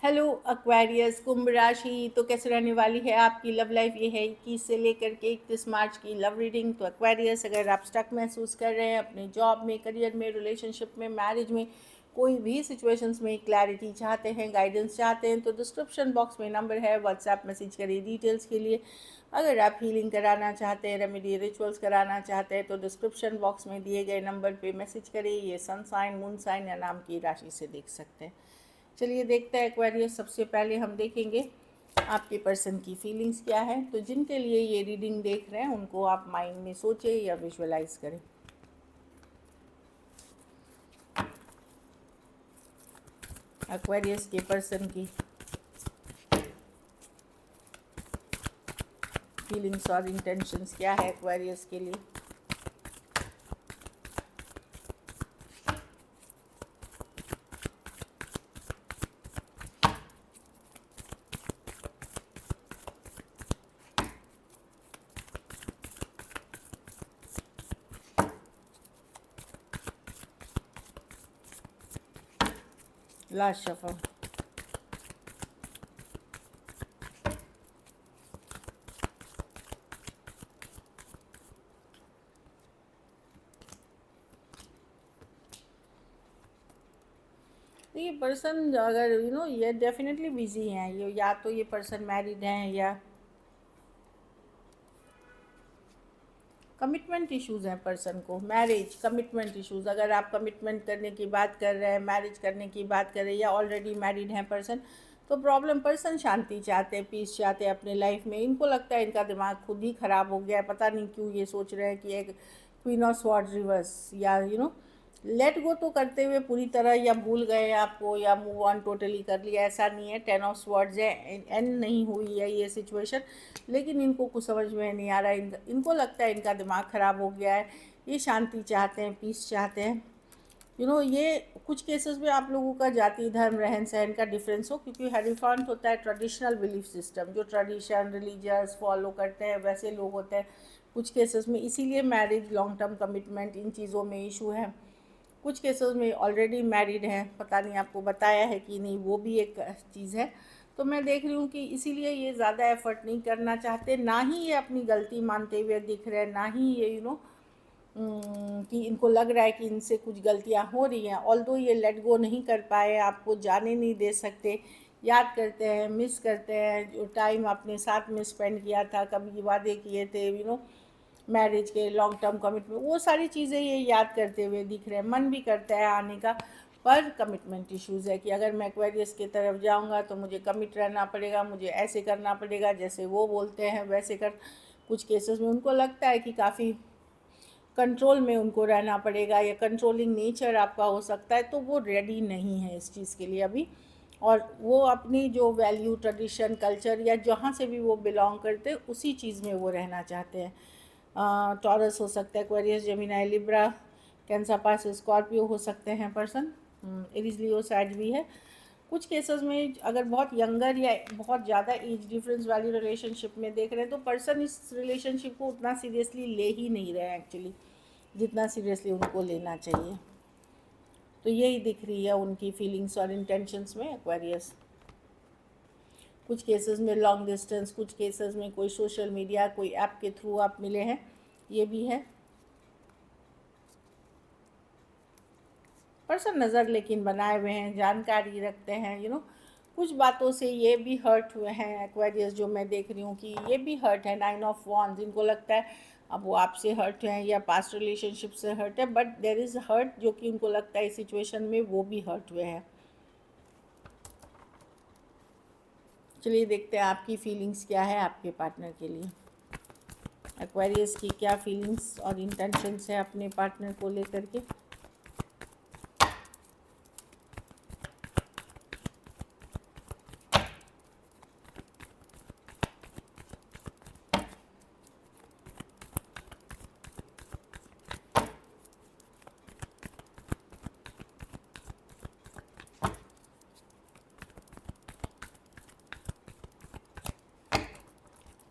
Hello Aquarius कुंभ राशि, तो कैसे रहने वाली है आपकी लव लाइफ। ये है 21 से लेकर के 31 मार्च की लव रीडिंग। तो एक्वेरियस, अगर आप स्टक महसूस कर रहे हैं अपने जॉब में, करियर में, रिलेशनशिप में, मैरिज में, कोई भी सिचुएशंस में क्लैरिटी चाहते हैं, गाइडेंस चाहते हैं, तो डिस्क्रिप्शन बॉक्स में नंबर है, व्हाट्सएप मैसेज करिए डिटेल्स के लिए। अगर आप हीलिंग कराना चाहते हैं, रेमेडी रिचुअल्स कराना चाहते हैं, तो डिस्क्रिप्शन बॉक्स में दिए गए नंबर पे मैसेज करिए। ये सन साइन, मून साइन या नाम की राशि से देख सकते हैं। चलिए देखते हैं एक्वेरियस। सबसे पहले हम देखेंगे आपके पर्सन की फीलिंग्स क्या है। तो जिनके लिए ये रीडिंग देख रहे हैं उनको आप माइंड में सोचें या विजुअलाइज करें। एक्वेरियस के पर्सन की फीलिंग्स और इंटेंशंस क्या है एक्वेरियस के लिए। Last shuffle. ये पर्सन, अगर ये डेफिनेटली बिजी हैं, ये या तो ये पर्सन मैरिड हैं या कमिटमेंट इश्यूज़ हैं पर्सन को। मैरिज कमिटमेंट इश्यूज़, अगर आप कमिटमेंट करने की बात कर रहे हैं, मैरिज करने की बात कर रहे हैं या ऑलरेडी मैरिड हैं पर्सन, तो प्रॉब्लम पर्सन शांति चाहते हैं, पीस चाहते हैं अपने लाइफ में। इनको लगता है इनका दिमाग खुद ही ख़राब हो गया है, पता नहीं क्यों ये सोच रहे हैं कि एक क्वीन ऑफ स्वॉर्ड रिवर्स, या लेट गो तो करते हुए पूरी तरह, या भूल गए आपको, या मूव ऑन टोटली कर लिया, ऐसा नहीं है। 10 ऑफ स्वॉर्ड्स है, एंड नहीं हुई है ये सिचुएशन, लेकिन इनको कुछ समझ में नहीं आ रहा है। इनको लगता है इनका दिमाग ख़राब हो गया है, ये शांति चाहते हैं, पीस चाहते हैं। ये कुछ केसेस में आप लोगों का जाति धर्म रहन सहन का डिफरेंस हो, क्योंकि हेरीफांट होता है ट्रेडिशनल बिलीफ सिस्टम, जो ट्रेडिशन रिलीजियस फॉलो करते हैं वैसे लोग होते हैं कुछ केसेस में। इसीलिए मैरिज, लॉन्ग टर्म कमिटमेंट, इन चीज़ों में इशू है। कुछ केसेस में ऑलरेडी मैरिड हैं, पता नहीं आपको बताया है कि नहीं, वो भी एक चीज़ है। तो मैं देख रही हूँ कि इसीलिए ये ज़्यादा एफर्ट नहीं करना चाहते, ना ही ये अपनी गलती मानते हुए दिख रहे हैं, ना ही ये कि इनको लग रहा है कि इनसे कुछ गलतियाँ हो रही हैं। ऑल्दो ये लेट गो नहीं कर पाए, आपको जाने नहीं दे सकते, याद करते हैं, मिस करते हैं जो टाइम अपने साथ में स्पेंड किया था, कभी वादे किए थे, मैरिज के, लॉन्ग टर्म कमिटमेंट, वो सारी चीज़ें ये याद करते हुए दिख रहे हैं। मन भी करता है आने का, पर कमिटमेंट इश्यूज़ है कि अगर मैं एक्वेरियस की तरफ जाऊंगा तो मुझे कमिट रहना पड़ेगा, मुझे ऐसे करना पड़ेगा जैसे वो बोलते हैं वैसे कर। कुछ केसेस में उनको लगता है कि काफ़ी कंट्रोल में उनको रहना पड़ेगा, या कंट्रोलिंग नेचर आपका हो सकता है, तो वो रेडी नहीं है इस चीज़ के लिए अभी। और वो अपनी जो वैल्यू, ट्रेडिशन, कल्चर, या जहाँ से भी वो बिलोंग करते हैं उसी चीज़ में वो रहना चाहते हैं। टॉरस हो सकता है, एक्वेरियस, जेमिनी, लिब्रा, कैंसर, पास, स्कॉर्पियो हो सकते हैं पर्सन। एरीज, लियो, सैज भी है। कुछ केसेस में अगर बहुत यंगर या बहुत ज़्यादा एज डिफरेंस वाली रिलेशनशिप में देख रहे हैं, तो पर्सन इस रिलेशनशिप को उतना सीरियसली ले ही नहीं रहे हैं एक्चुअली, जितना सीरियसली उनको लेना चाहिए। तो यही दिख रही है उनकी फीलिंग्स और इंटेंशंस में एक्वेरियस। कुछ केसेस में लॉन्ग डिस्टेंस, कुछ केसेस में कोई सोशल मीडिया, कोई ऐप के थ्रू आप मिले हैं, ये भी है। पर्सन नज़र लेकिन बनाए हुए हैं, जानकारी रखते हैं, कुछ बातों से ये भी हर्ट हुए हैं एक्वेरियस, जो मैं देख रही हूँ कि ये भी हर्ट है। 9 ऑफ वॉन्ड्स, इनको लगता है अब वो आपसे हर्ट हैं या पास्ट रिलेशनशिप से हर्ट है, बट देयर इज़ हर्ट जो कि उनको लगता है इस सिचुएशन में वो भी हर्ट हुए हैं। चलिए देखते हैं आपकी फीलिंग्स क्या है आपके पार्टनर के लिए। एक्वेरियस की क्या फीलिंग्स और इंटेंशंस है अपने पार्टनर को लेकर के।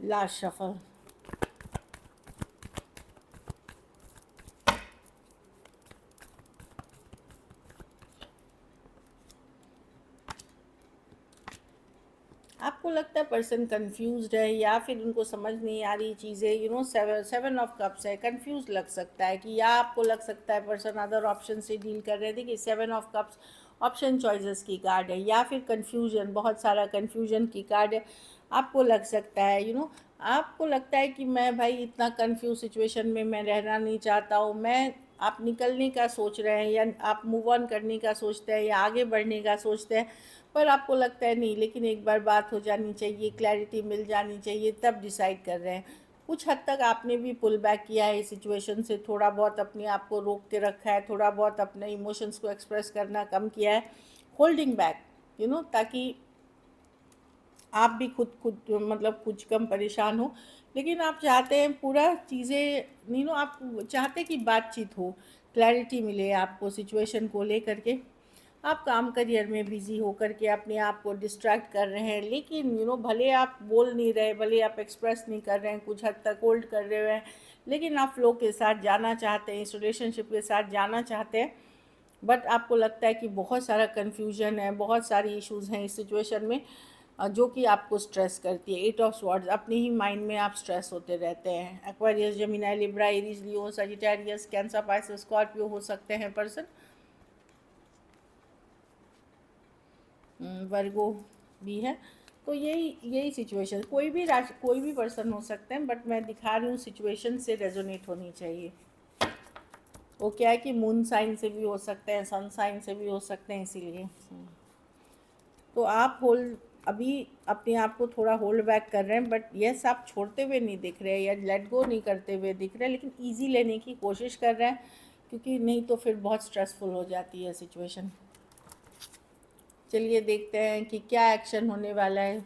Last shuffle. आपको लगता है पर्सन कंफ्यूज्ड है या फिर उनको समझ नहीं आ रही चीज़ें, सेवन ऑफ कप्स है, कंफ्यूज लग सकता है कि, या आपको लग सकता है पर्सन अदर ऑप्शन से डील कर रहे थे कि seven of cups option choices की कार्ड है, या फिर कन्फ्यूजन, बहुत सारा कन्फ्यूजन की कार्ड है। आपको लग सकता है आपको लगता है कि मैं भाई इतना कंफ्यूज सिचुएशन में मैं रहना नहीं चाहता हूँ, मैं आप निकलने का सोच रहे हैं या आप मूव ऑन करने का सोचते हैं या आगे बढ़ने का सोचते हैं, पर आपको लगता है नहीं, लेकिन एक बार बात हो जानी चाहिए, क्लैरिटी मिल जानी चाहिए, तब डिसाइड कर रहे हैं। कुछ हद तक आपने भी पुल बैक किया है इस सिचुएशन से, थोड़ा बहुत अपने आप को रोक के रखा है, थोड़ा बहुत अपने इमोशंस को एक्सप्रेस करना कम किया है, होल्डिंग बैक, ताकि आप भी खुद मतलब कुछ कम परेशान हो। लेकिन आप चाहते हैं पूरा चीज़ें आप चाहते कि बातचीत हो, क्लैरिटी मिले आपको सिचुएशन को लेकर के। आप काम करियर में बिज़ी होकर के अपने आप को डिस्ट्रैक्ट कर रहे हैं, लेकिन भले आप बोल नहीं रहे, भले आप एक्सप्रेस नहीं कर रहे हैं, कुछ हद तक होल्ड कर रहे हैं, लेकिन आप फ्लो के साथ जाना चाहते हैं, इस रिलेशनशिप के साथ जाना चाहते हैं। बट आपको लगता है कि बहुत सारा कन्फ्यूजन है, बहुत सारी इश्यूज़ हैं इस सिचुएशन में, जो कि आपको स्ट्रेस करती है। 8 ऑफ स्वॉर्ड्स, अपने ही माइंड में आप स्ट्रेस होते रहते हैं। एक्वेरियस, जेमिनी, लिब्रा, एरीज, लियो, सजिटेरियस, कैंसर, पाइसेस, स्कॉर्पियो हो सकते हैं पर्सन। वर्गो भी है। तो यही यही सिचुएशन, कोई भी राशि, कोई भी पर्सन हो सकते हैं, बट मैं दिखा रही हूँ सिचुएशन से रेजोनेट होनी चाहिए। वो क्या है कि मून साइन से भी हो सकते हैं, सन साइन से भी हो सकते हैं, इसीलिए तो आप होल्ड, अभी अपने आप को थोड़ा होल्ड बैक कर रहे हैं, बट यस आप छोड़ते हुए नहीं दिख रहे या लेट गो नहीं करते हुए दिख रहे, लेकिन ईजी लेने की कोशिश कर रहे हैं, क्योंकि नहीं तो फिर बहुत स्ट्रेसफुल हो जाती है सिचुएशन। चलिए देखते हैं कि क्या एक्शन होने वाला है।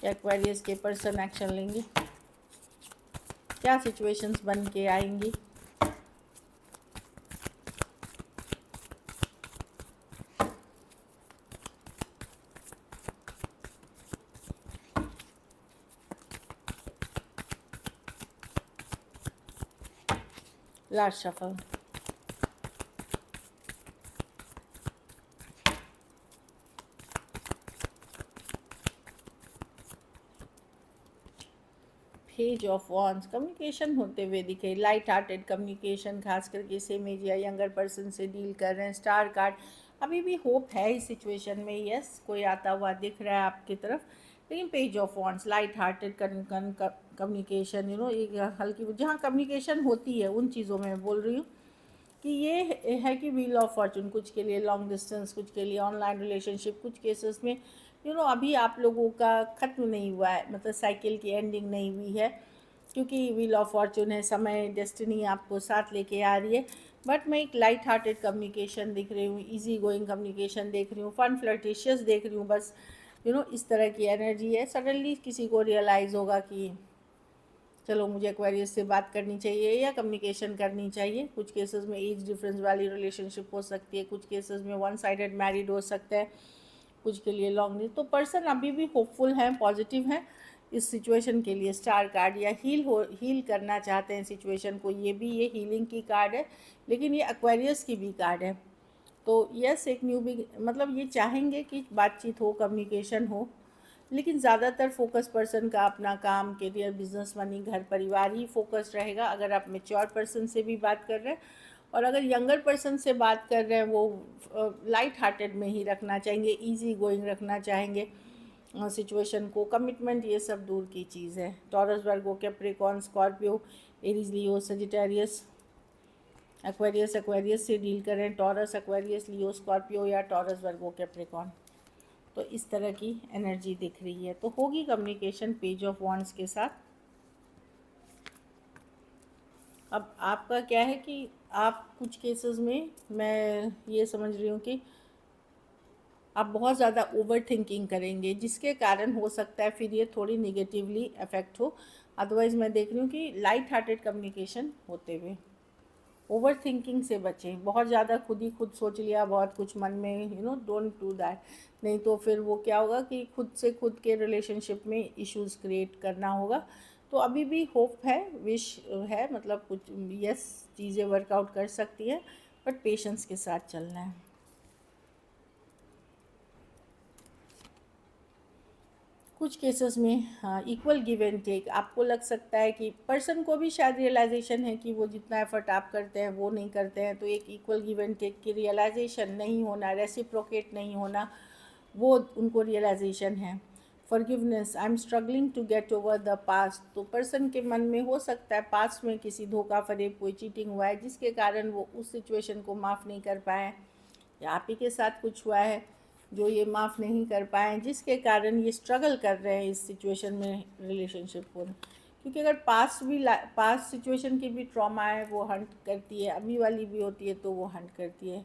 क्या एक्वेरियस के पर्सन एक्शन लेंगे, क्या सिचुएशंस बन के आएंगी। Last shuffle. Page of wands, communication होते हुए दिखे, लाइट हार्टेड कम्युनिकेशन, खास करके सेम एज या यंगर पर्सन से डील कर रहे हैं। स्टार कार्ड, अभी भी होप है इस सिचुएशन में, यस कोई आता हुआ दिख रहा है आपकी तरफ, लेकिन page of wands, light hearted communication, एक हल्की, जहाँ कम्युनिकेशन होती है उन चीज़ों में बोल रही हूँ कि ये है कि व्हील ऑफ फॉर्चून, कुछ के लिए लॉन्ग डिस्टेंस, कुछ के लिए ऑनलाइन रिलेशनशिप, कुछ केसेस में अभी आप लोगों का ख़त्म नहीं हुआ है, मतलब साइकिल की एंडिंग नहीं हुई है, क्योंकि व्हील ऑफ फॉर्चून है, समय, डेस्टिनी आपको साथ लेके आ रही है। बट मैं एक लाइट हार्टेड कम्युनिकेशन दिख रही हूँ, ईजी गोइंग कम्युनिकेशन देख रही हूँ, फन फ्लर्टिशियस देख रही हूँ, बस इस तरह की एनर्जी है। सडनली किसी को रियलाइज़ होगा कि चलो मुझे एक्वेरियस से बात करनी चाहिए या कम्युनिकेशन करनी चाहिए। कुछ केसेस में एज डिफरेंस वाली रिलेशनशिप हो सकती है, कुछ केसेस में वन साइडेड मैरिड हो सकता है, कुछ के लिए लॉन्ग। तो पर्सन अभी भी होपफुल हैं, पॉजिटिव हैं इस सिचुएशन के लिए। स्टार कार्ड, या हील करना चाहते हैं सिचुएशन को, ये हीलिंग की कार्ड है, लेकिन ये एक्वेरियस की भी कार्ड है। तो यस, एक न्यू भी, मतलब ये चाहेंगे कि बातचीत हो, कम्युनिकेशन हो, लेकिन ज़्यादातर फोकस पर्सन का अपना काम, करियर, बिजनेस, मनी, घर, परिवार ही फोकस रहेगा। अगर आप मेच्योर पर्सन से भी बात कर रहे हैं, और अगर यंगर पर्सन से बात कर रहे हैं, वो लाइट हार्टेड में ही रखना चाहेंगे, इजी गोइंग रखना चाहेंगे सिचुएशन को। कमिटमेंट ये सब दूर की चीज़ है। टॉरस, वर्गो, कैप्रिकॉर्न, स्कॉर्पियो, एरीज, लियो, सजिटेरियस, एक्वेरियस से डील करें, टॉरस, एक्वेरियस, लियो, स्कॉर्पियो या टॉरस, वर्गो, कैप्रिकॉर्न। तो इस तरह की एनर्जी दिख रही है, तो होगी कम्युनिकेशन पेज ऑफ वॉन्ड्स के साथ। अब आपका क्या है कि आप कुछ केसेस में, मैं ये समझ रही हूँ कि आप बहुत ज़्यादा ओवर थिंकिंग करेंगे, जिसके कारण हो सकता है फिर ये थोड़ी निगेटिवली अफेक्ट हो। अदरवाइज़ मैं देख रही हूँ कि लाइट हार्टेड कम्युनिकेशन होते हुए। ओवर थिंकिंग से बचें, बहुत ज़्यादा खुद ही खुद सोच लिया बहुत कुछ मन में, डोंट डू दैट। नहीं तो फिर वो क्या होगा कि खुद से खुद के रिलेशनशिप में इश्यूज़ क्रिएट करना होगा। तो अभी भी होप है, विश है, मतलब कुछ यस चीज़ें वर्कआउट कर सकती हैं, बट पेशेंस के साथ चलना है। कुछ केसेस में इक्वल गिव एंड टेक, आपको लग सकता है कि पर्सन को भी शायद रियलाइजेशन है कि वो जितना एफर्ट आप करते हैं वो नहीं करते हैं, तो एक इक्वल गिव एंड टेक की रियलाइजेशन नहीं होना, रेसिप्रोकेट नहीं होना, वो उनको रियलाइजेशन है। Forgiveness, I am struggling to get over the past, तो पर्सन के मन में हो सकता है पास्ट में किसी धोखा फरेब कोई चीटिंग हुआ है जिसके कारण वो उस सिचुएशन को माफ़ नहीं कर पाए, या आप ही के साथ कुछ हुआ है जो ये माफ़ नहीं कर पाए जिसके कारण ये स्ट्रगल कर रहे हैं इस सिचुएशन में रिलेशनशिप को। क्योंकि अगर पास्ट सिचुएशन की भी ट्रॉमा है वो हंट करती है, अभी वाली भी होती है तो वो हंट करती है।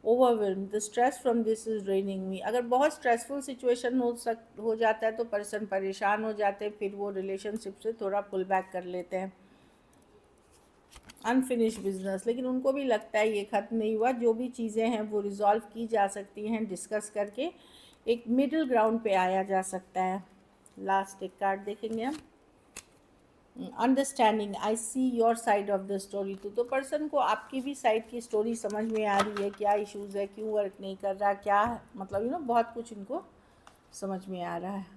Overwhelm, the stress from this is draining me, अगर बहुत स्ट्रेसफुल सिचुएशन हो जाता है तो पर्सन परेशान हो जाते हैं, फिर वो रिलेशनशिप से थोड़ा पुल बैक कर लेते हैं। अनफिनिश बिजनेस, लेकिन उनको भी लगता है ये ख़त्म नहीं हुआ, जो भी चीज़ें हैं वो रिजॉल्व की जा सकती हैं, डिस्कस करके एक मिडिल ग्राउंड पे आया जा सकता है। लास्ट एक कार्ड देखेंगे हम, understanding, I see your side of the story, तो पर्सन को आपकी भी साइड की स्टोरी समझ में आ रही है, क्या इश्यूज़ है, क्यों वर्क नहीं कर रहा, क्या मतलब बहुत कुछ इनको समझ में आ रहा है।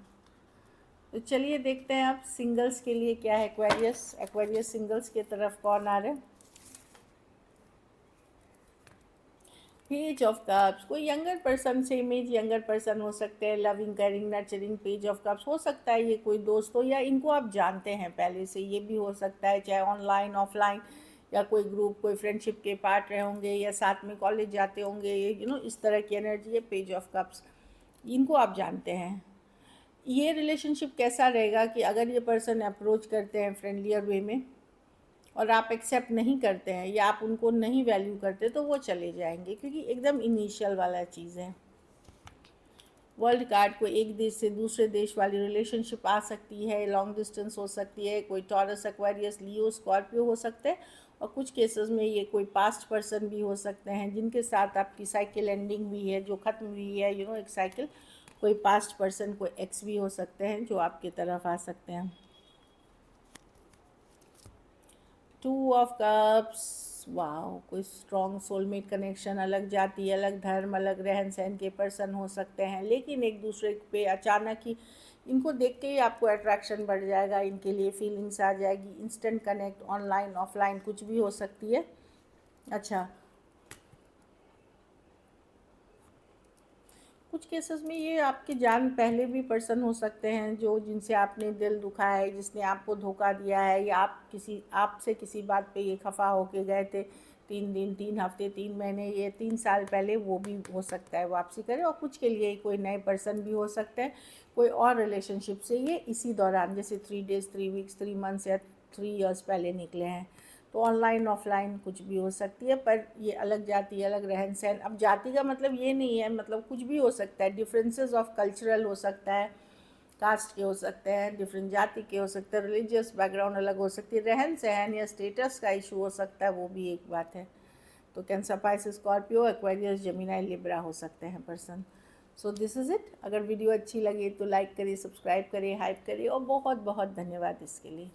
तो चलिए देखते हैं अब सिंगल्स के लिए क्या है। एक्वेरियस सिंगल्स की तरफ कौन आ रहे हैं। पेज ऑफ कप्स, कोई यंगर पर्सन से इमेज यंगर पर्सन हो सकते हैं, loving caring nurturing. Page of cups हो सकता है ये कोई दोस्त हो या इनको आप जानते हैं पहले से, ये भी हो सकता है, चाहे ऑनलाइन ऑफलाइन या कोई ग्रुप कोई फ्रेंडशिप के पार्ट रहे होंगे या साथ में कॉलेज जाते होंगे, इस तरह की एनर्जी है पेज ऑफ कप्स, इनको आप जानते हैं। ये रिलेशनशिप कैसा रहेगा कि अगर ये पर्सन अप्रोच करते हैं फ्रेंडलियर वे में और आप एक्सेप्ट नहीं करते हैं या आप उनको नहीं वैल्यू करते तो वो चले जाएंगे, क्योंकि एकदम इनिशियल वाला चीज़ है। वर्ल्ड कार्ड, को एक देश से दूसरे देश वाली रिलेशनशिप आ सकती है, लॉन्ग डिस्टेंस हो सकती है, कोई टॉरस एक्वेरियस लियो स्कॉर्पियो हो सकते हैं, और कुछ केसेस में ये कोई पास्ट पर्सन भी हो सकते हैं जिनके साथ आपकी साइकिल एंडिंग हुई है, जो ख़त्म हुई है, एक साइकिल। कोई पास्ट पर्सन, कोई एक्स भी हो सकते हैं जो आपकी तरफ आ सकते हैं। टू ऑफ कप्स, वाह, कोई स्ट्रॉन्ग सोलमेट कनेक्शन, अलग जाति, अलग धर्म, अलग रहन सहन के पर्सन हो सकते हैं, लेकिन एक दूसरे पे अचानक ही इनको देख के ही आपको अट्रैक्शन बढ़ जाएगा, इनके लिए फीलिंग्स आ जाएगी, इंस्टेंट कनेक्ट, ऑनलाइन ऑफलाइन कुछ भी हो सकती है। अच्छा, कुछ केसेस में ये आपके जान पहले भी पर्सन हो सकते हैं जो जिनसे आपने दिल दुखाया है, जिसने आपको धोखा दिया है, या आपसे किसी बात पे ये खफा होके गए थे, 3 दिन 3 हफ्ते 3 महीने ये 3 साल पहले, वो भी हो सकता है वापसी करे। और कुछ के लिए कोई नए पर्सन भी हो सकते हैं कोई और रिलेशनशिप से, ये इसी दौरान जैसे 3 डेज़ 3 वीक्स 3 मंथ्स या 3 इयर्स पहले निकले हैं। तो ऑनलाइन ऑफलाइन कुछ भी हो सकती है, पर ये अलग जाति अलग रहन सहन, अब जाति का मतलब ये नहीं है, मतलब कुछ भी हो सकता है, डिफरेंसेस ऑफ कल्चरल हो सकता है, कास्ट के हो सकते हैं, डिफरेंट जाति के हो सकते हैं, रिलीजियस बैकग्राउंड अलग हो सकती है, रहन सहन या स्टेटस का इशू हो सकता है, वो भी एक बात है। तो cancer, Pisces, Scorpio, Aquarius, Gemini, Libra हो सकते हैं person. So this is it. अगर वीडियो अच्छी लगे तो लाइक करिए, सब्सक्राइब करिए, हाइप करिए, और बहुत बहुत धन्यवाद इसके लिए।